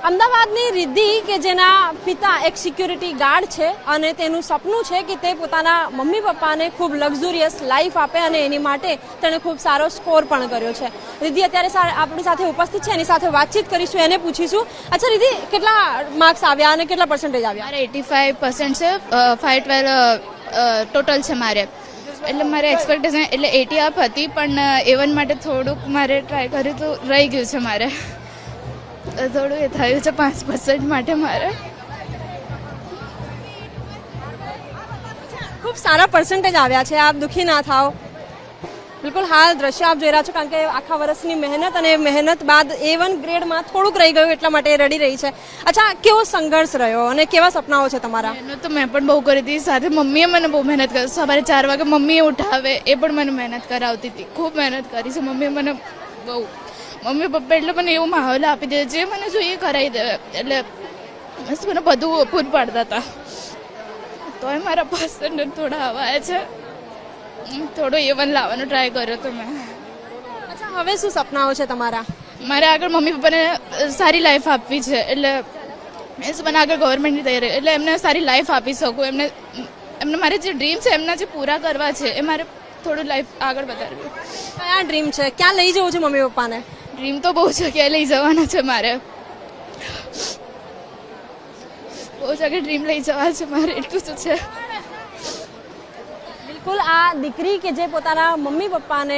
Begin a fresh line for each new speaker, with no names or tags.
અમદાવાદની રિદ્ધિ કે જેના પિતા એક સિક્યુરિટી ગાર્ડ છે અને તેનું સપનું છે કે તે પોતાના મમ્મી પપ્પાને ખૂબ લક્ઝુરિયસ લાઈફ આપે અને એની માટે તેણે ખૂબ સારો સ્કોર પણ કર્યો છે. રિદ્ધિ અત્યારે આપણી સાથે ઉપસ્થિત છે, એની સાથે વાતચીત કરીશું, એને પૂછીશું. અચ્છા રિદ્ધિ, કેટલા માર્ક્સ આવ્યા અને કેટલા પર્સન્ટેજ આવ્યા?
મારે 85% છે, 512 ટોટલ છે મારે. એટલે મારે એક્સપેક્ટેશન એટલે 80 અપ હતી, પણ A1 માટે થોડુંક મારે ટ્રાય કર્યું તો રહી ગયું છે. મારે થોડું એ થયું છે 5% માટે. મારે
ખૂબ સારા પર્સન્ટેજ આવ્યા છે, આપ દુઃખી ના થાઓ. બિલકુલ હાલ દ્રશ્ય આપ જોઈ રહ્યા છો, કારણ કે આખા વર્ષની મહેનત અને મહેનત બાદ A1 ગ્રેડમાં થોડુંક રહી ગયું, એટલા માટે રડી રહી છે. અચ્છા, કેવો સંઘર્ષ રહ્યો અને કેવા સપનાઓ છે તમારા?
મહેનત તો મેં પણ બહુ કરી હતી, સાથે મમ્મીએ મને બહુ મહેનત કરી. સવારે 4 વાગે મમ્મીએ ઉઠાવે, એ પણ મને મહેનત કરાવતી હતી. ખૂબ મહેનત કરી છે મમ્મીએ મને બહુ. મમ્મી પપ્પા એટલે મને એવું માહોલ આપી દે, જે મને જોઈએ કરાવી દે. એટલે મસ્ત મને બધું પૂરું પાડતા હતા. તોય મારા પર્સન્ટેજ થોડા હવાયા છે. થોડો A1 લાવવાનો ટ્રાય કર્યો તો મેં.
અચ્છા, હવે શું સપનાઓ છે તમારા?
મારે આગળ મમ્મી પપ્પાને સારી લાઈફ આપવી છે. એટલે મીન્સ મને આગળ ગવર્મેન્ટની તૈયારી, એટલે એમને સારી લાઈફ આપી શકું. એમને મારે જે ડ્રીમ છે એમના જે પૂરા કરવા છે, એ મારે થોડું લાઈફ આગળ વધારવી.
કયા ડ્રીમ છે? ક્યાં લઈ જવું છે મમ્મી પપ્પાને?
ડ્રીમ તો બહુ જગ્યાએ લઈ જવાના છે મારે. બહુ જગ્યાએ ડ્રીમ લઈ જવા છે મારે, એટલું શું છે.
બિલકુલ આ દીકરી કે જે પોતાના મમ્મી પપ્પાને